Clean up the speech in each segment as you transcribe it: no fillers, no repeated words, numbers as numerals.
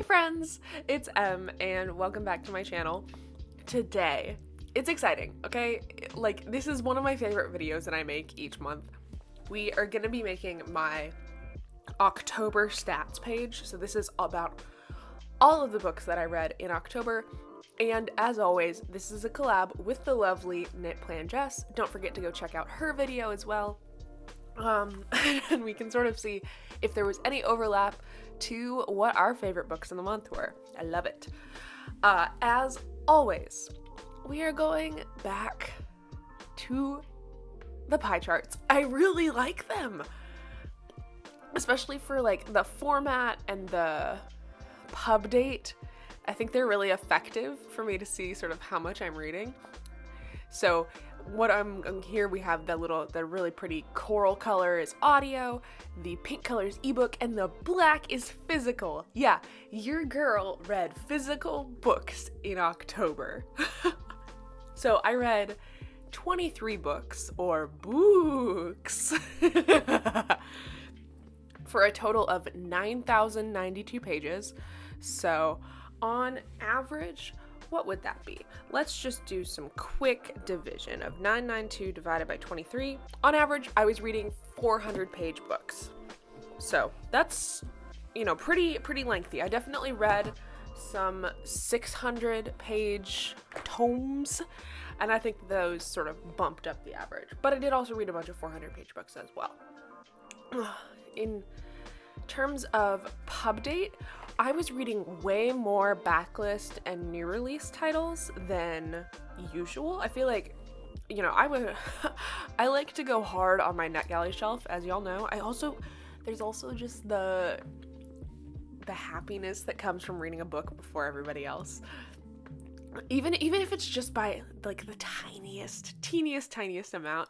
friends, it's Em, and welcome back to my channel. Today, it's exciting, okay? Like, this is one of my favorite videos that I make each month. We are gonna be making my October stats page, so this is about all of the books that I read in October, and as always, this is a collab with the lovely Knit Plan Jess. Don't forget to go check out her video as well. And we can sort of see if there was any overlap to what our favorite books in the month were. I love it. As always, we are going back to the pie charts. I really like them, especially for like the format and the pub date. I think they're really effective for me to see sort of how much I'm reading. So what I'm here, we have the really pretty coral color is audio, the pink color is ebook, and the black is physical. Yeah, your girl read physical books in October. So I read 23 books, or books, for a total of 9,092 pages. So on average, what would that be? Let's just do some quick division of 992 divided by 23. On average, I was reading 400-page books. So that's, pretty lengthy. I definitely read some 600-page tomes, and I think those sort of bumped up the average. But I did also read a bunch of 400-page books as well. In terms of pub date, I was reading way more backlist and new release titles than usual. I feel like, I like to go hard on my NetGalley shelf, as y'all know. There's also just the happiness that comes from reading a book before everybody else. Even if it's just by like the teeniest amount.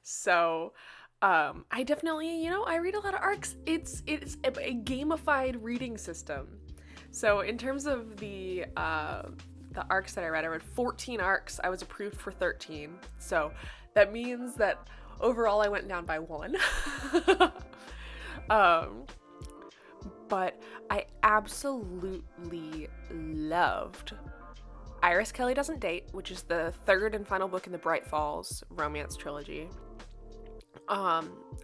So I definitely, I read a lot of arcs. It's a gamified reading system. So in terms of the arcs that I read 14 arcs. I was approved for 13. So that means that overall I went down by 1. But I absolutely loved Iris Kelly Doesn't Date, which is the third and final book in the Bright Falls romance trilogy.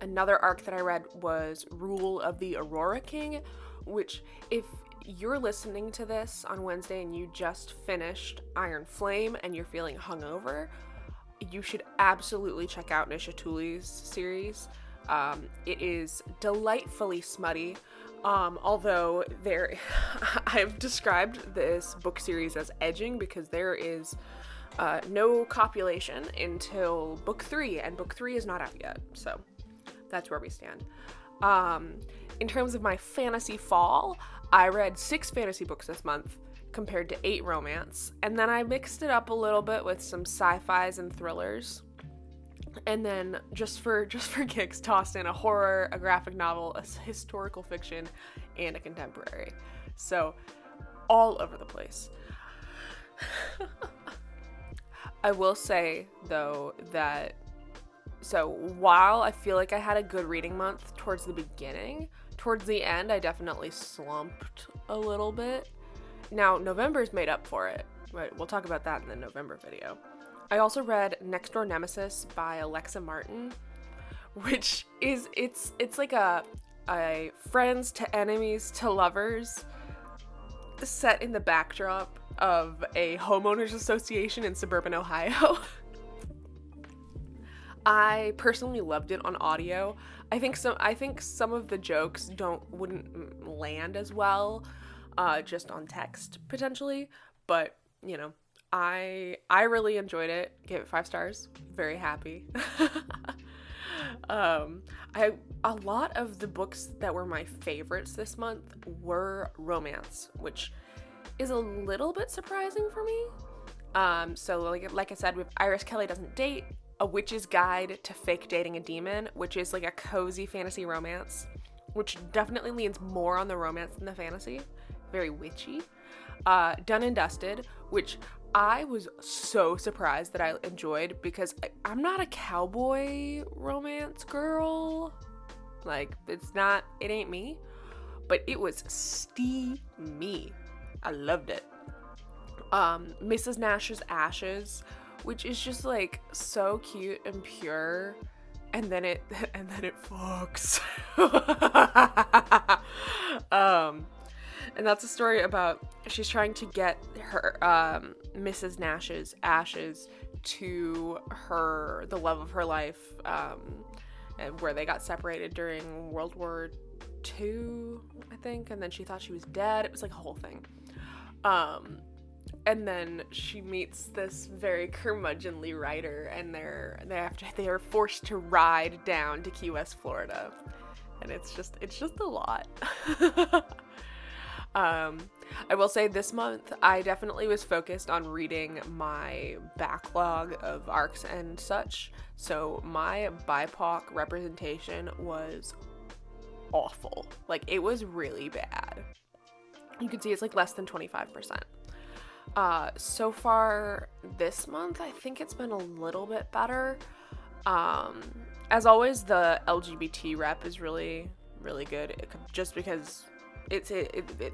Another arc that I read was Rule of the Aurora King, which if you're listening to this on Wednesday and you just finished Iron Flame and you're feeling hungover, you should absolutely check out Nisha Tooley's series. It is delightfully smutty, although I've described this book series as edging because there is no copulation until book 3, and book 3 is not out yet, so that's where we stand. In terms of my fantasy fall, I read 6 fantasy books this month compared to 8 romance, and then I mixed it up a little bit with some sci-fis and thrillers, and then just for kicks, tossed in a horror, a graphic novel, a historical fiction, and a contemporary. So all over the place. I will say, though, that while I feel like I had a good reading month towards the beginning, towards the end, I definitely slumped a little bit. Now, November's made up for it, but we'll talk about that in the November video. I also read Next Door Nemesis by Alexa Martin, which is, it's like a friends to enemies to lovers set in the backdrop of a homeowners association in suburban Ohio. I personally loved it on audio. I think some of the jokes wouldn't land as well just on text potentially, but I really enjoyed it. Gave it 5 stars. Very happy. A lot of the books that were my favorites this month were romance, which is a little bit surprising for me. So like I said, with Iris Kelly Doesn't Date, A Witch's Guide to Fake Dating a Demon, which is like a cozy fantasy romance, which definitely leans more on the romance than the fantasy. Very witchy. Done and Dusted, which I was so surprised that I enjoyed because I'm not a cowboy romance girl. Like, it ain't me. but it was steamy. I loved it. Mrs. Nash's Ashes, which is just like so cute and pure, and then it fucks. And that's a story about she's trying to get her Mrs. Nash's ashes to the love of her life, and where they got separated during World War II, I think, and then she thought she was dead. It was like a whole thing. And then she meets this very curmudgeonly writer, and they are forced to ride down to Key West, Florida, and it's just a lot. I will say this month I definitely was focused on reading my backlog of arcs and such, so my BIPOC representation was awful. Like, it was really bad. You can see it's like less than 25%. So far this month, I think it's been a little bit better. As always, the LGBT rep is really, really good, just because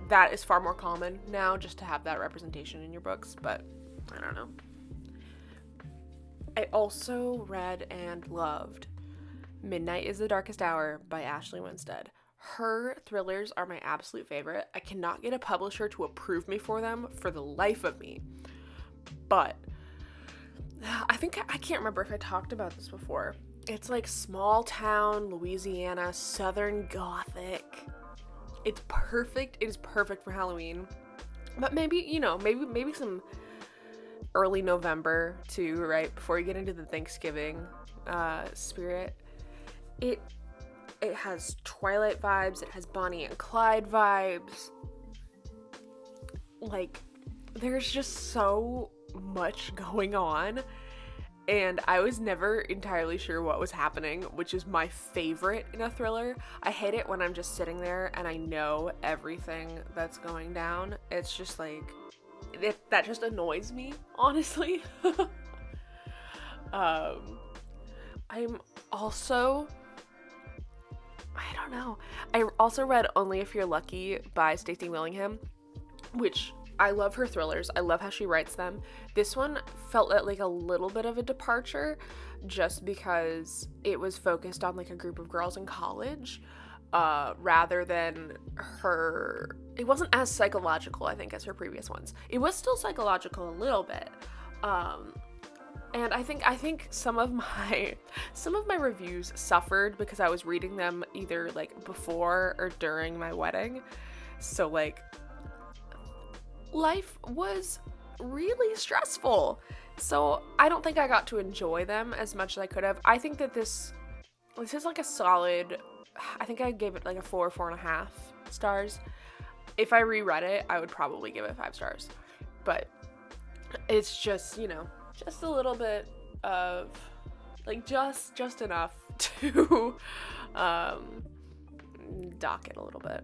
that is far more common now, just to have that representation in your books, but I don't know. I also read and loved Midnight is the Darkest Hour by Ashley Winstead. Her thrillers are my absolute favorite. I cannot get a publisher to approve me for them for the life of me. But I can't remember if I talked about this before. It's like small town Louisiana, Southern Gothic. It's perfect. It is perfect for Halloween. But maybe some early November too, right before you get into the Thanksgiving spirit. It has Twilight vibes. It has Bonnie and Clyde vibes. Like, there's just so much going on, and I was never entirely sure what was happening, which is my favorite in a thriller. I hate it when I'm just sitting there and I know everything that's going down. It's just like, that just annoys me, honestly. I'm also... I don't know. I also read Only If You're Lucky by Stacey Willingham, which I love her thrillers. I love how she writes them. This one felt like a little bit of a departure, just because it was focused on like a group of girls in college, rather than her. It wasn't as psychological, I think, as her previous ones. It was still psychological a little bit. And I think some of my reviews suffered because I was reading them either like before or during my wedding. So like, life was really stressful. So I don't think I got to enjoy them as much as I could have. I think that this is like a solid, I think I gave it like a 4.5 stars. If I reread it, I would probably give it 5 stars. But it's just, just a little bit of, like, just enough to dock it a little bit.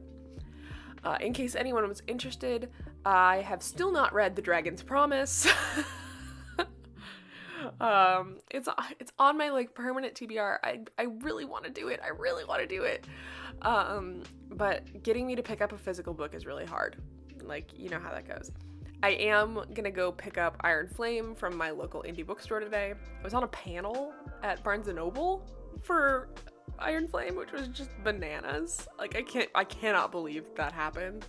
In case anyone was interested, I have still not read The Dragon's Promise. It's on my like permanent TBR. I really want to do it. But getting me to pick up a physical book is really hard. Like, you know how that goes. I am gonna go pick up Iron Flame from my local indie bookstore today. I was on a panel at Barnes & Noble for Iron Flame, which was just bananas. Like, I cannot believe that happened.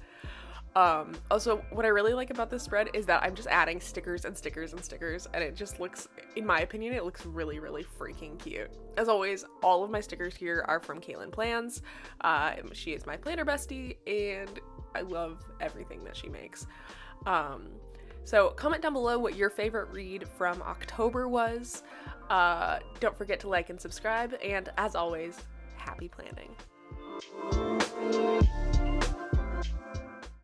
Also, what I really like about this spread is that I'm just adding stickers and stickers and stickers, and it just looks, in my opinion, it looks really, really freaking cute. As always, all of my stickers here are from Kaylin Plans. She is my planner bestie, and I love everything that she makes. So comment down below what your favorite read from October was. Don't forget to like and subscribe, and as always, happy planning.